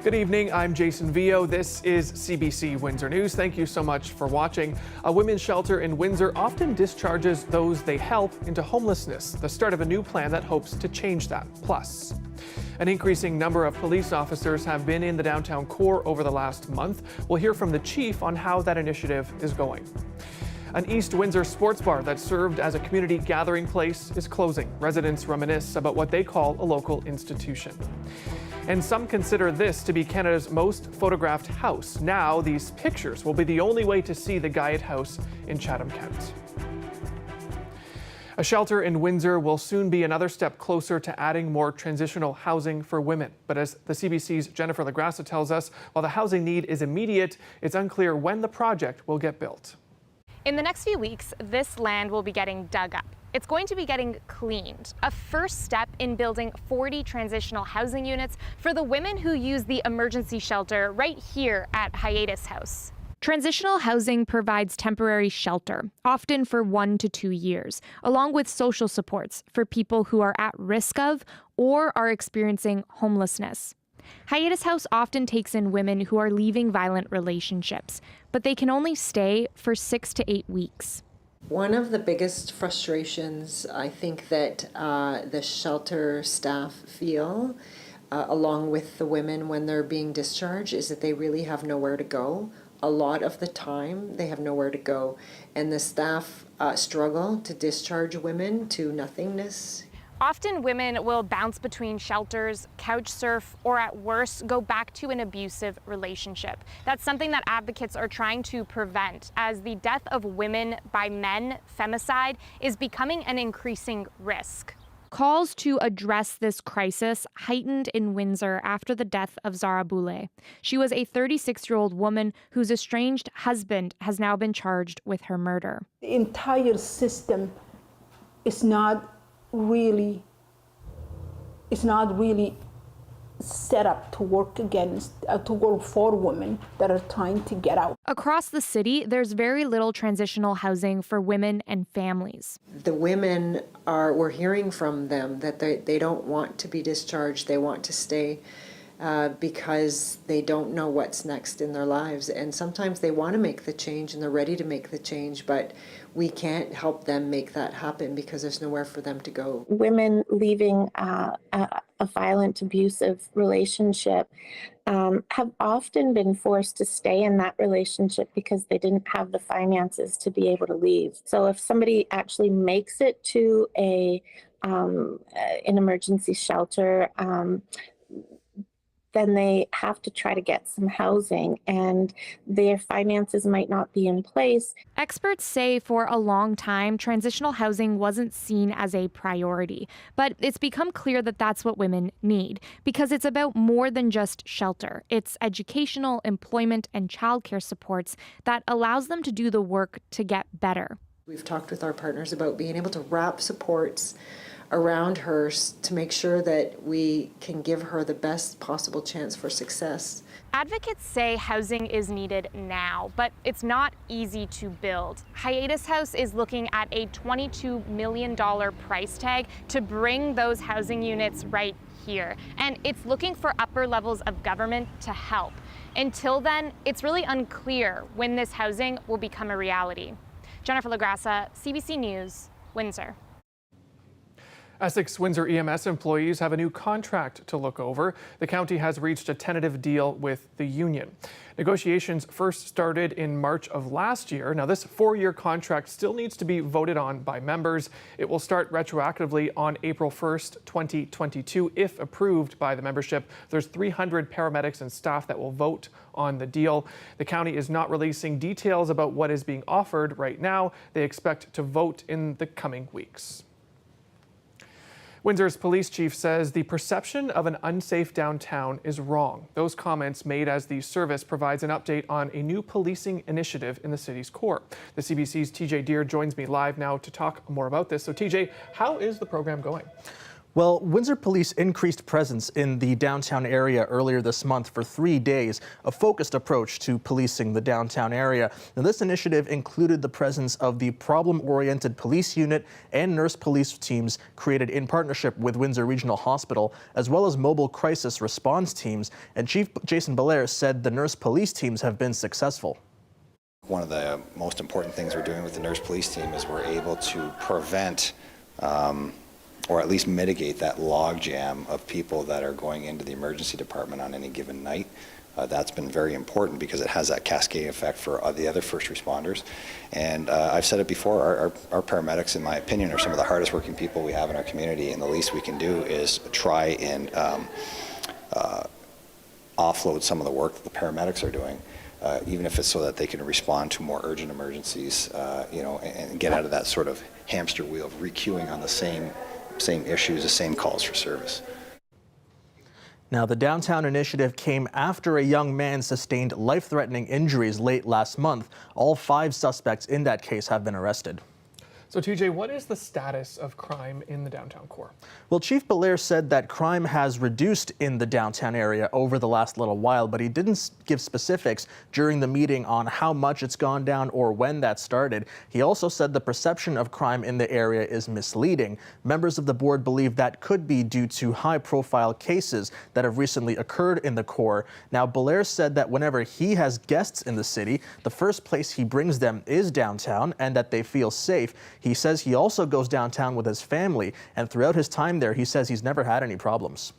Good evening, I'm Jason Vio. This is CBC Windsor News. Thank you so much for watching. A women's shelter in Windsor often discharges those they help into homelessness, the start of a new plan that hopes to change that. Plus, an increasing number of police officers have been in the downtown core over the last month. We'll hear from the chief on how that initiative is going. An East Windsor sports bar that served as a community gathering place is closing. Residents reminisce about what they call a local institution. And some consider this to be Canada's most photographed house. Now, these pictures will be the only way to see the Guyot House in Chatham-Kent. A shelter in Windsor will soon be another step closer to adding more transitional housing for women. But as the CBC's Jennifer Lagrassa tells us, while the housing need is immediate, it's unclear when the project will get built. In the next few weeks, this land will be getting dug up. It's going to be getting cleaned, a first step in building 40 transitional housing units for the women who use the emergency shelter right here at Hiatus House. Transitional housing provides temporary shelter, often for 1 to 2 years, along with social supports for people who are at risk of or are experiencing homelessness. Hiatus House often takes in women who are leaving violent relationships, but they can only stay for 6 to 8 weeks. One of the biggest frustrations I think that the shelter staff feel, along with the women when they're being discharged, is that they really have nowhere to go. A lot of the time they have nowhere to go, and the staff struggle to discharge women to nothingness. Often women will bounce between shelters, couch surf, or at worst, go back to an abusive relationship. That's something that advocates are trying to prevent, as the death of women by men, femicide, is becoming an increasing risk. Calls to address this crisis heightened in Windsor after the death of Zara Boulay. She was a 36-year-old woman whose estranged husband has now been charged with her murder. The entire system is not really set up to work to work for women that are trying to get out. Across the city, there's very little transitional housing for women and families. The women we're hearing from them that they don't want to be discharged, they want to stay because they don't know what's next in their lives. And sometimes they want to make the change and they're ready to make the change, but we can't help them make that happen because there's nowhere for them to go. Women leaving a violent, abusive relationship have often been forced to stay in that relationship because they didn't have the finances to be able to leave. So if somebody actually makes it to an emergency shelter, then they have to try to get some housing, and their finances might not be in place. Experts say for a long time, transitional housing wasn't seen as a priority, but it's become clear that that's what women need, because it's about more than just shelter. It's educational, employment, and childcare supports that allows them to do the work to get better. We've talked with our partners about being able to wrap supports around her to make sure that we can give her the best possible chance for success. Advocates say housing is needed now, but it's not easy to build. Hiatus House is looking at a $22 million price tag to bring those housing units right here, and it's looking for upper levels of government to help. Until then, it's really unclear when this housing will become a reality. Jennifer Lagrassa, CBC News, Windsor. Essex Windsor EMS employees have a new contract to look over. The county has reached a tentative deal with the union. Negotiations first started in March of last year. Now, this 4-year contract still needs to be voted on by members. It will start retroactively on April 1st, 2022, if approved by the membership. There's 300 paramedics and staff that will vote on the deal. The county is not releasing details about what is being offered right now. They expect to vote in the coming weeks. Windsor's police chief says the perception of an unsafe downtown is wrong. Those comments made as the service provides an update on a new policing initiative in the city's core. The CBC's TJ Deer joins me live now to talk more about this. So TJ, how is the program going? Well, Windsor Police increased presence in the downtown area earlier this month for 3 days, a focused approach to policing the downtown area. Now, this initiative included the presence of the problem-oriented police unit and nurse police teams created in partnership with Windsor Regional Hospital, as well as mobile crisis response teams. And Chief Jason Belair said the nurse police teams have been successful. One of the most important things we're doing with the nurse police team is we're able to prevent or at least mitigate that logjam of people that are going into the emergency department on any given night. That's been very important because it has that cascade effect for the other first responders. And I've said it before, our paramedics, in my opinion, are some of the hardest working people we have in our community, and the least we can do is try and offload some of the work that the paramedics are doing. Even if it's so that they can respond to more urgent emergencies, and get out of that sort of hamster wheel of requeuing on the same issues, the same calls for service. Now, the downtown initiative came after a young man sustained life-threatening injuries late last month. All 5 suspects in that case have been arrested. So, TJ, what is the status of crime in the downtown core? Well, Chief Belair said that crime has reduced in the downtown area over the last little while, but he didn't give specifics during the meeting on how much it's gone down or when that started. He also said the perception of crime in the area is misleading. Members of the board believe that could be due to high-profile cases that have recently occurred in the core. Now, Belair said that whenever he has guests in the city, the first place he brings them is downtown and that they feel safe. He says he also goes downtown with his family, and throughout his time there, he says he's never had any problems.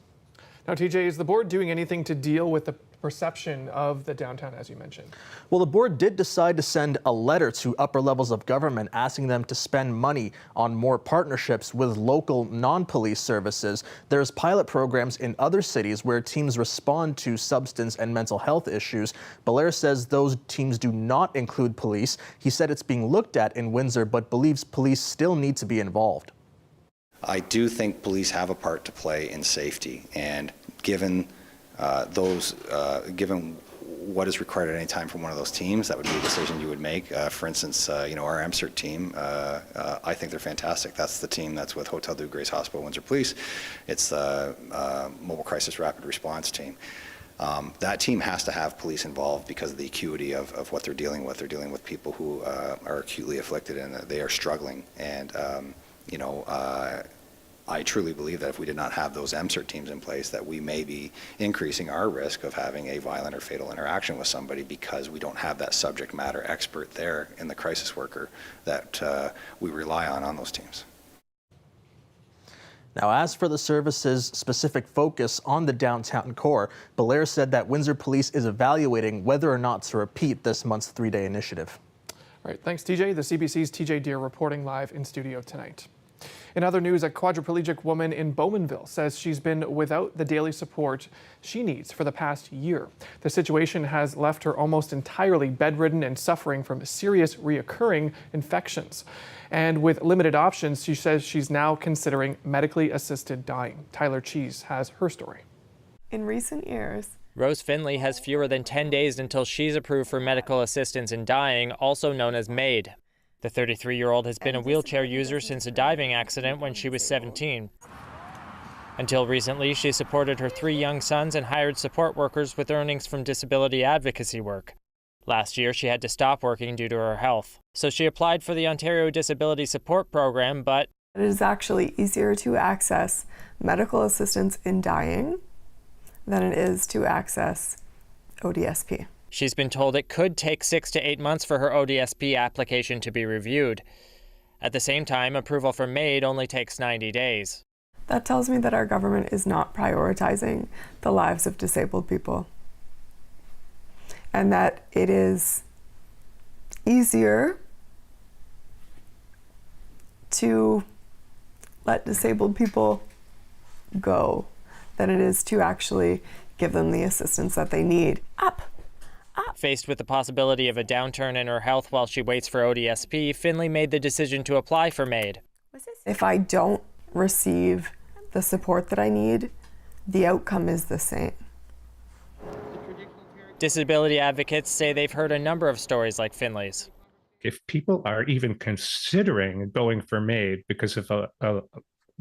Now, TJ, is the board doing anything to deal with the perception of the downtown, as you mentioned? Well, the board did decide to send a letter to upper levels of government asking them to spend money on more partnerships with local non-police services. There's pilot programs in other cities where teams respond to substance and mental health issues. Belair says those teams do not include police. He said it's being looked at in Windsor, but believes police still need to be involved. I do think police have a part to play in safety, and given given what is required at any time from one of those teams, that would be a decision you would make. For instance, our MCERT team, I think they're fantastic. That's the team that's with Hotel Dieu Grace Hospital, Windsor Police. It's the Mobile Crisis Rapid Response team. That team has to have police involved because of the acuity of what they're dealing with. They're dealing with people who are acutely afflicted and they are struggling. And I truly believe that if we did not have those MCERT teams in place, that we may be increasing our risk of having a violent or fatal interaction with somebody because we don't have that subject matter expert there in the crisis worker that we rely on those teams. Now, as for the service's specific focus on the downtown core, Belair said that Windsor Police is evaluating whether or not to repeat this month's 3-day initiative. All right, thanks, TJ. The CBC's TJ Deere reporting live in studio tonight. In other news, a quadriplegic woman in Bowmanville says she's been without the daily support she needs for the past year. The situation has left her almost entirely bedridden and suffering from serious reoccurring infections. And with limited options, she says she's now considering medically assisted dying. Tyler Cheese has her story. In recent years, Rose Finley has fewer than 10 days until she's approved for medical assistance in dying, also known as MAID. The 33-year-old has been a wheelchair user since a diving accident when she was 17. Until recently, she supported her 3 young sons and hired support workers with earnings from disability advocacy work. Last year, she had to stop working due to her health. So she applied for the Ontario Disability Support Program, but it is actually easier to access medical assistance in dying than it is to access ODSP. She's been told it could take 6 to 8 months for her ODSP application to be reviewed. At the same time, approval for MAID only takes 90 days. That tells me that our government is not prioritizing the lives of disabled people, and that it is easier to let disabled people go than it is to actually give them the assistance that they need. Faced with the possibility of a downturn in her health while she waits for ODSP, Finley made the decision to apply for MAID. If I don't receive the support that I need, the outcome is the same. Disability advocates say they've heard a number of stories like Finley's. If people are even considering going for MAID because of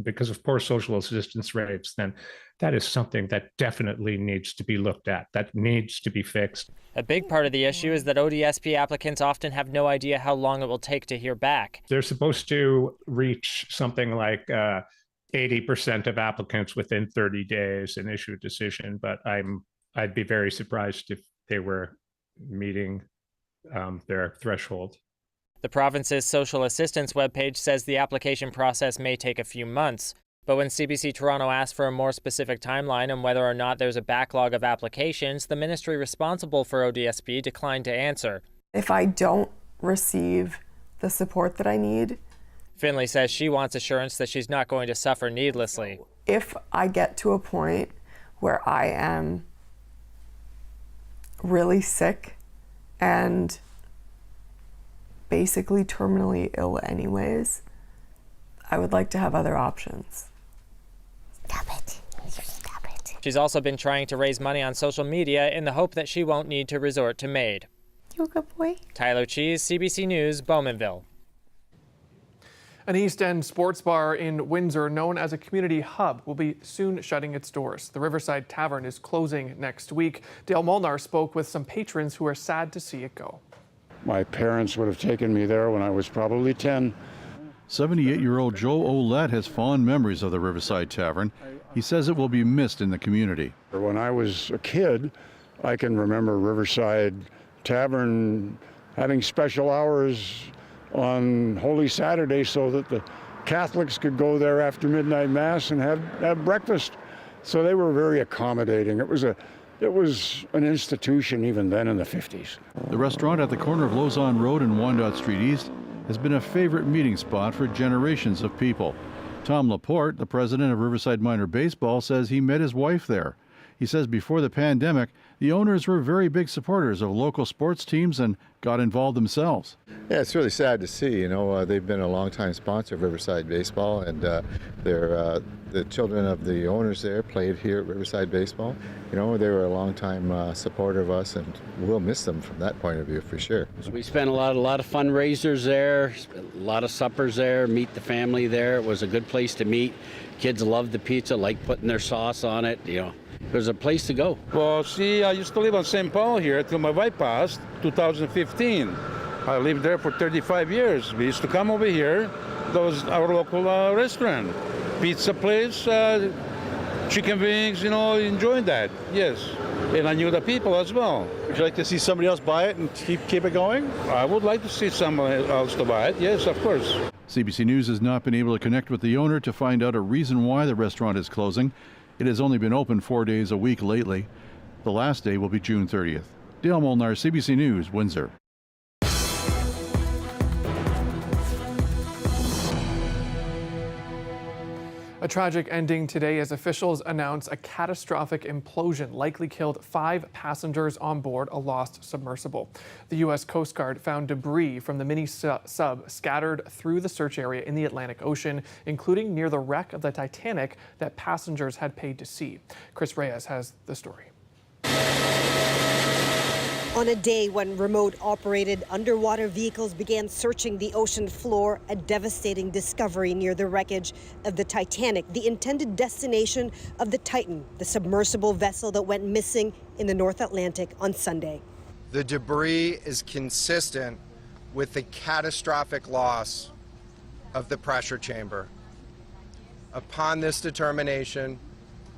because of poor social assistance rates, then that is something that definitely needs to be looked at. That needs to be fixed. A big part of the issue is that ODSP applicants often have no idea how long it will take to hear back. They're supposed to reach something like 80% of applicants within 30 days and issue a decision, but I'd be very surprised if they were meeting their threshold. The province's social assistance webpage says the application process may take a few months, but when CBC Toronto asked for a more specific timeline on whether or not there's a backlog of applications, the ministry responsible for ODSP declined to answer. If I don't receive the support that I need, Finley says she wants assurance that she's not going to suffer needlessly. if I get to a point where I am really sick and basically terminally ill anyways, I would like to have other options. Stop it. Stop it. She's also been trying to raise money on social media in the hope that she won't need to resort to MAID. You're a good boy. Tyler Cheese, CBC News, Bowmanville. An East End sports bar in Windsor, known as a community hub, will be soon shutting its doors. The Riverside Tavern is closing next week. Dale Molnar spoke with some patrons who are sad to see it go. My parents would have taken me there when I was probably 10. 78-year-old Joe Olette has fond memories of the Riverside Tavern. He says it will be missed in the community. When I was a kid, I can remember Riverside Tavern having special hours on Holy Saturday so that the Catholics could go there after midnight mass and have breakfast. So they were very accommodating. It was an institution even then in the 50s. The restaurant at the corner of Lausanne Road and Wyandotte Street East has been a favorite meeting spot for generations of people. Tom Laporte, the president of Riverside Minor Baseball, says he met his wife there. He says before the pandemic, the owners were very big supporters of local sports teams and got involved themselves. Yeah, it's really sad to see. They've been a longtime sponsor of Riverside Baseball, and the children of the owners there played here at Riverside Baseball. They were a longtime supporter of us, and we'll miss them from that point of view for sure. We spent a lot of fundraisers there, a lot of suppers there, meet the family there. It was a good place to meet. Kids loved the pizza, liked putting their sauce on it. There's a place to go. Well, see, I used to live on St. Paul here till my wife passed, 2015. I lived there for 35 years. We used to come over here. That was our local restaurant. Pizza place, chicken wings, enjoyed that, yes. And I knew the people as well. Would you like to see somebody else buy it and keep it going? I would like to see someone else to buy it, yes, of course. CBC News has not been able to connect with the owner to find out a reason why the restaurant is closing. It has only been open 4 days a week lately. The last day will be June 30th. Dale Molnar, CBC News, Windsor. A tragic ending today as officials announce a catastrophic implosion likely killed 5 passengers on board a lost submersible. The U.S. Coast Guard found debris from the mini sub scattered through the search area in the Atlantic Ocean, including near the wreck of the Titanic that passengers had paid to see. Chris Reyes has the story. On a day when remote-operated underwater vehicles began searching the ocean floor, a devastating discovery near the wreckage of the Titanic, the intended destination of the Titan, the submersible vessel that went missing in the North Atlantic on Sunday. The debris is consistent with the catastrophic loss of the pressure chamber. Upon this determination,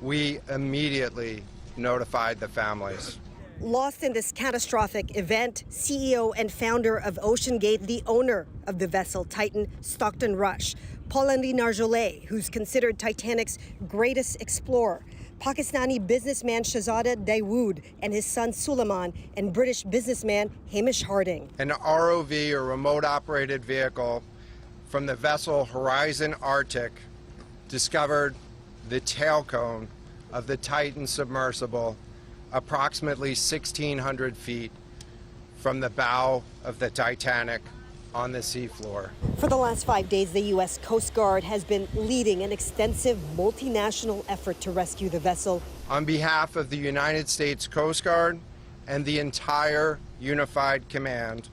we immediately notified the families. Lost in this catastrophic event, CEO and founder of OceanGate, the owner of the vessel Titan, Stockton Rush, Paul-Henri Narjolet, who's considered Titanic's greatest explorer, Pakistani businessman Shahzada Dawood and his son Suleiman, and British businessman Hamish Harding. An ROV, or remote-operated vehicle, from the vessel Horizon Arctic discovered the tail cone of the Titan submersible approximately 1,600 feet from the bow of the Titanic on the seafloor. For the last 5 days, the U.S. Coast Guard has been leading an extensive multinational effort to rescue the vessel. On behalf of the United States Coast Guard and the entire Unified Command,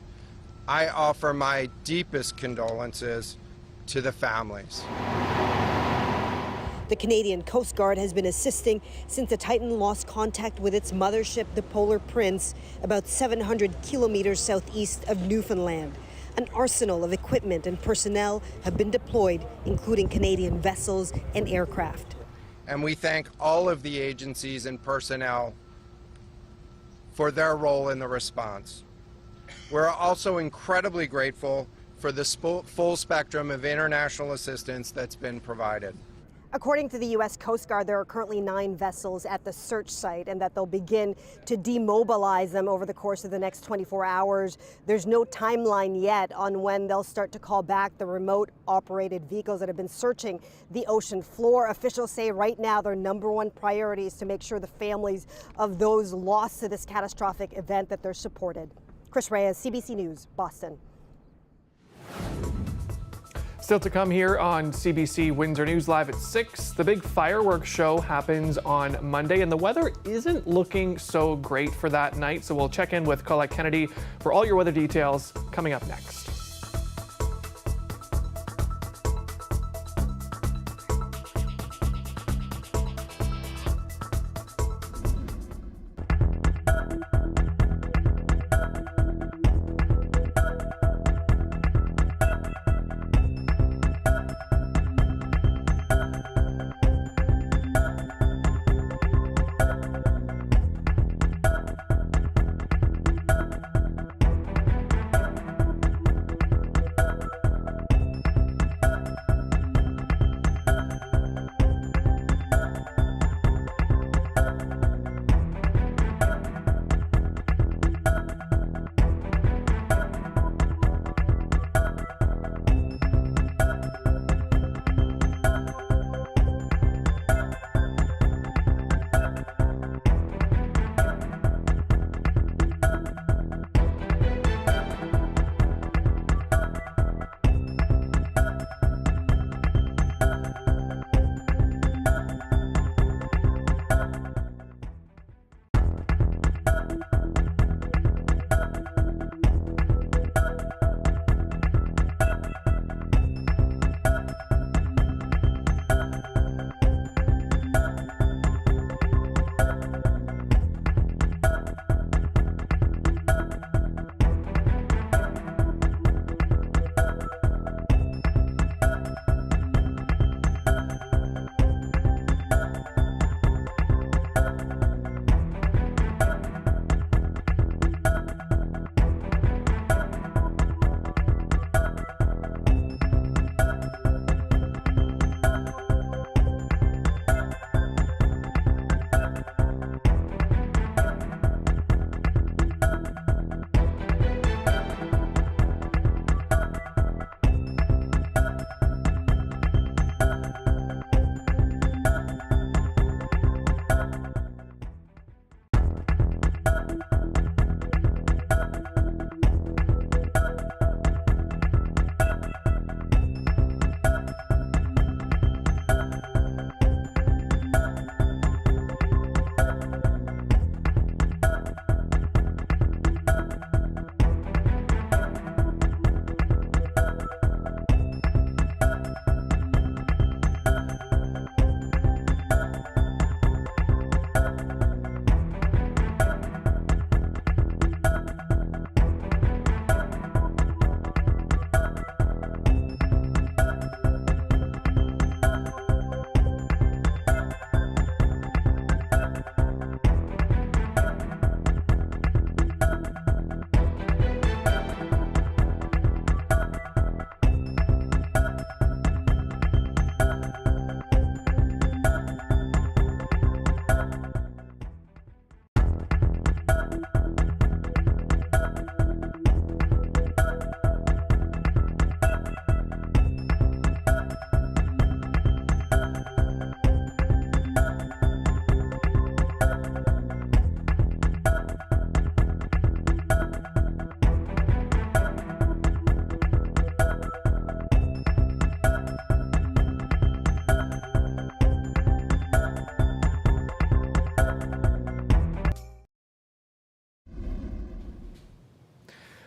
I offer my deepest condolences to the families. The Canadian Coast Guard has been assisting since the Titan lost contact with its mothership, the Polar Prince, about 700 kilometers southeast of Newfoundland. An arsenal of equipment and personnel have been deployed, including Canadian vessels and aircraft. And we thank all of the agencies and personnel for their role in the response. We're also incredibly grateful for the full spectrum of international assistance that's been provided. According to the U.S. Coast Guard, there are currently 9 vessels at the search site and that they'll begin to demobilize them over the course of the next 24 hours. There's no timeline yet on when they'll start to call back the remote operated vehicles that have been searching the ocean floor. Officials say right now their #1 priority is to make sure the families of those lost to this catastrophic event that they're supported. Chris Reyes, CBC News, Boston. Still to come here on CBC Windsor News Live at 6. The big fireworks show happens on Monday, and the weather isn't looking so great for that night. So we'll check in with Colette Kennedy for all your weather details coming up next.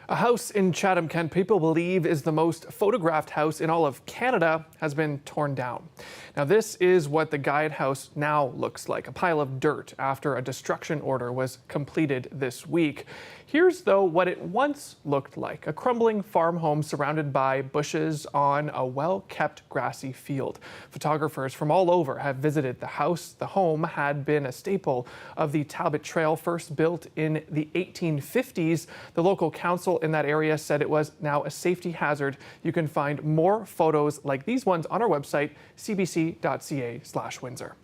A house in Chatham-Kent people believe is the most photographed house in all of Canada has been torn down. Now this is what the guide house now looks like, a pile of dirt after a destruction order was completed this week. Here's though what it once looked like, a crumbling farm home surrounded by bushes on a well-kept grassy field. Photographers from all over have visited the house. The home had been a staple of the Talbot Trail, first built in the 1850s. The local council in that area said it was now a safety hazard. You can find more photos like these ones on our website, cbc.ca/Windsor.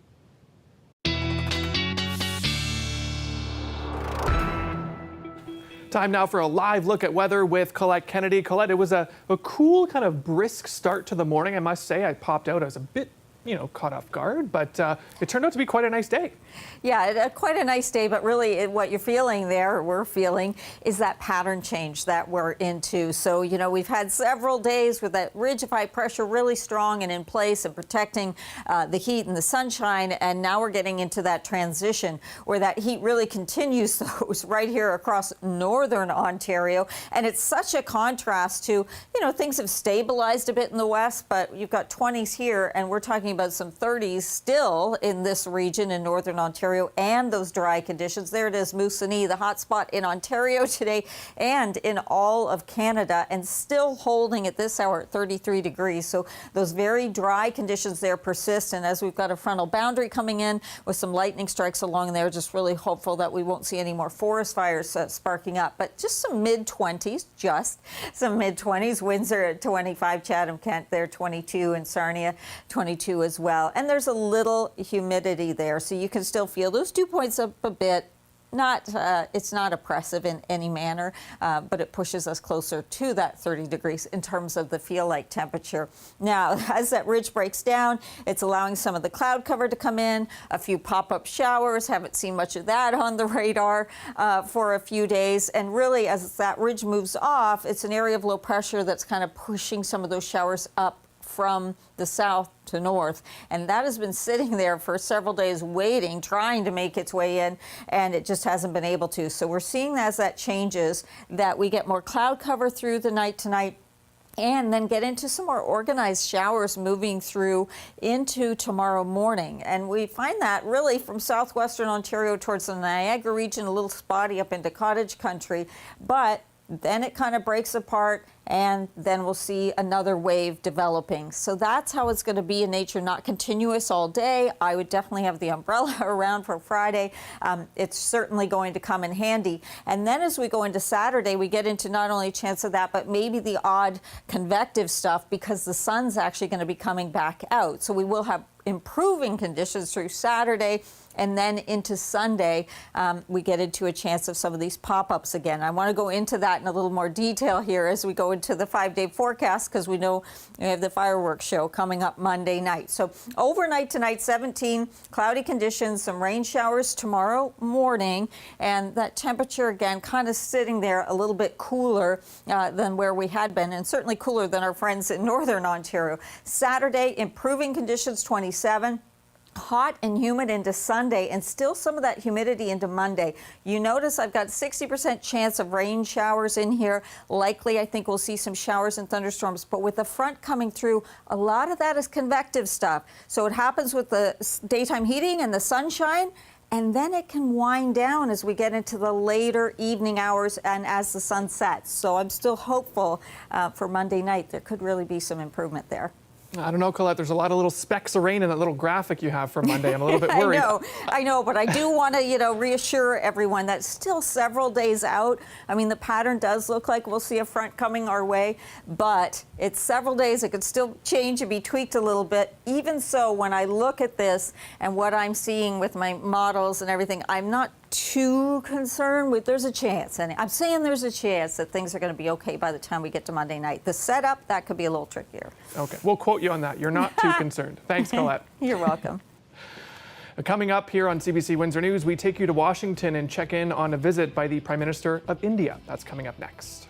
Time now for a live look at weather with Colette Kennedy. Colette, it was a cool, kind of brisk start to the morning. I must say, I popped out. I was a bit caught off guard, but it turned out to be quite a nice day. Yeah, quite a nice day, but really what you're feeling there, or we're feeling, is that pattern change that we're into. So, we've had several days with that ridge of high pressure really strong and in place and protecting the heat and the sunshine, and now we're getting into that transition where that heat really continues those right here across northern Ontario. And it's such a contrast to, things have stabilized a bit in the west, but you've got 20s here, and we're talking about some 30s still in this region in northern Ontario, and those dry conditions. There it is, Moosonee, the hot spot in Ontario today and in all of Canada, and still holding at this hour at 33 degrees. So those very dry conditions there persist, and as we've got a frontal boundary coming in with some lightning strikes along there, just really hopeful that we won't see any more forest fires sparking up. But just some mid-20s, Windsor at 25, Chatham-Kent there 22, and Sarnia 22 as well. And there's a little humidity there, so you can still feel those dew points up a bit. It's not oppressive in any manner, but it pushes us closer to that 30 degrees in terms of the feel-like temperature. Now, as that ridge breaks down, it's allowing some of the cloud cover to come in, a few pop-up showers. Haven't seen much of that on the radar for a few days. And really, as that ridge moves off, it's an area of low pressure that's kind of pushing some of those showers up from the south to north, and that has been sitting there for several days waiting, trying to make its way in, and it just hasn't been able to. So we're seeing as that changes that we get more cloud cover through the night tonight, and then get into some more organized showers moving through into tomorrow morning. And we find that really from southwestern Ontario towards the Niagara region, a little spotty up into cottage country, but then it kind of breaks apart, and then we'll see another wave developing. So that's how it's going to be in nature, not continuous all day. I would definitely have the umbrella around for Friday. It's certainly going to come in handy. And then as we go into Saturday, we get into not only a chance of that, but maybe the odd convective stuff, because the sun's actually going to be coming back out. So we will have improving conditions through Saturday, and then into Sunday, we get into a chance of some of these pop-ups again. I want to go into that in a little more detail here as we go into the 5-day forecast, because we know we have the fireworks show coming up Monday night. So overnight tonight, 17, cloudy conditions, some rain showers tomorrow morning, and that temperature again kind of sitting there a little bit cooler than where we had been, and certainly cooler than our friends in northern Ontario. Saturday, improving conditions, 27. Hot and humid into Sunday, and still some of that humidity into Monday. You notice I've got 60% chance of rain showers in here. Likely, I think we'll see some showers and thunderstorms, but with the front coming through, a lot of that is convective stuff. So it happens with the daytime heating and the sunshine, and then it can wind down as we get into the later evening hours and as the sun sets. So I'm still hopeful for Monday night. There could really be some improvement there. I don't know, Colette. There's a lot of little specks of rain in that little graphic you have for Monday. I'm a little bit worried. I know, but I do want to, reassure everyone that still several days out. I mean, the pattern does look like we'll see a front coming our way, but it's several days. It could still change and be tweaked a little bit. Even so, when I look at this and what I'm seeing with my models and everything, I'm not too concerned with. There's a chance, and I'm saying there's a chance that things are going to be okay by the time we get to Monday night. The setup, that could be a little trickier. Okay, we'll quote you on that. You're not too concerned. Thanks, Colette. You're welcome. Coming up here on CBC Windsor News, we take you to Washington and check in on a visit by the Prime Minister of India. That's coming up next.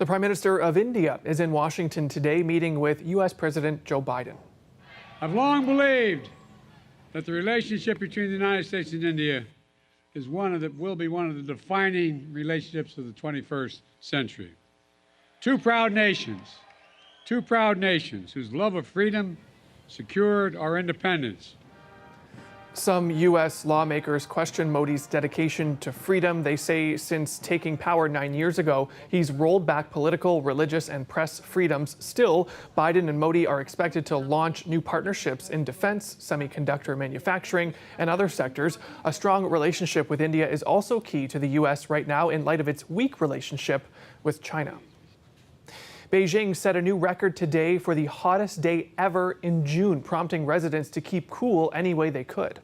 The Prime Minister of India is in Washington today meeting with U.S. President Joe Biden. I've long believed that the relationship between the United States and India is will be one of the defining relationships of the 21st century. Two proud nations whose love of freedom secured our independence. Some U.S. lawmakers question Modi's dedication to freedom. They say since taking power 9 years ago, he's rolled back political, religious, and press freedoms. Still, Biden and Modi are expected to launch new partnerships in defense, semiconductor manufacturing, and other sectors. A strong relationship with India is also key to the U.S. right now in light of its weak relationship with China. Beijing set a new record today for the hottest day ever in June, prompting residents to keep cool any way they could.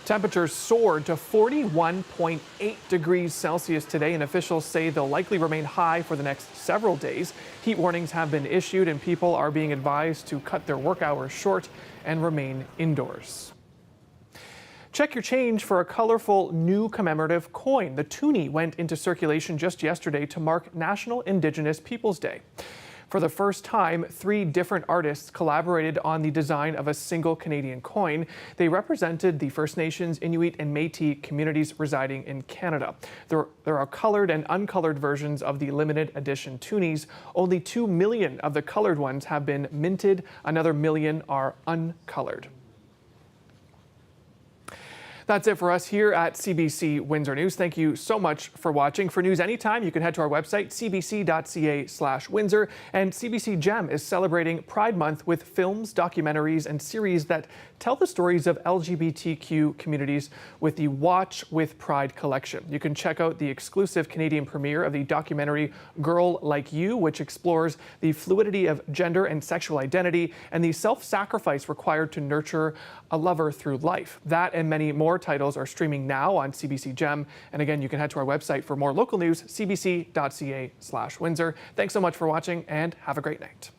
Temperatures soared to 41.8 degrees Celsius today, and officials say they'll likely remain high for the next several days. Heat warnings have been issued, and people are being advised to cut their work hours short and remain indoors. Check your change for a colorful new commemorative coin. The toonie went into circulation just yesterday to mark National Indigenous Peoples Day. For the first time, 3 different artists collaborated on the design of a single Canadian coin. They represented the First Nations, Inuit, and Métis communities residing in Canada. There are colored and uncolored versions of the limited edition toonies. Only 2 million of the colored ones have been minted. Another million are uncolored. That's it for us here at CBC Windsor News. Thank you so much for watching. For news anytime, you can head to our website, cbc.ca/Windsor. And CBC Gem is celebrating Pride Month with films, documentaries, and series that tell the stories of LGBTQ communities with the Watch with Pride collection. You can check out the exclusive Canadian premiere of the documentary Girl Like You, which explores the fluidity of gender and sexual identity and the self-sacrifice required to nurture a lover through life. That and many more titles are streaming now on CBC Gem. And again, you can head to our website for more local news, cbc.ca/Windsor. Thanks so much for watching and have a great night.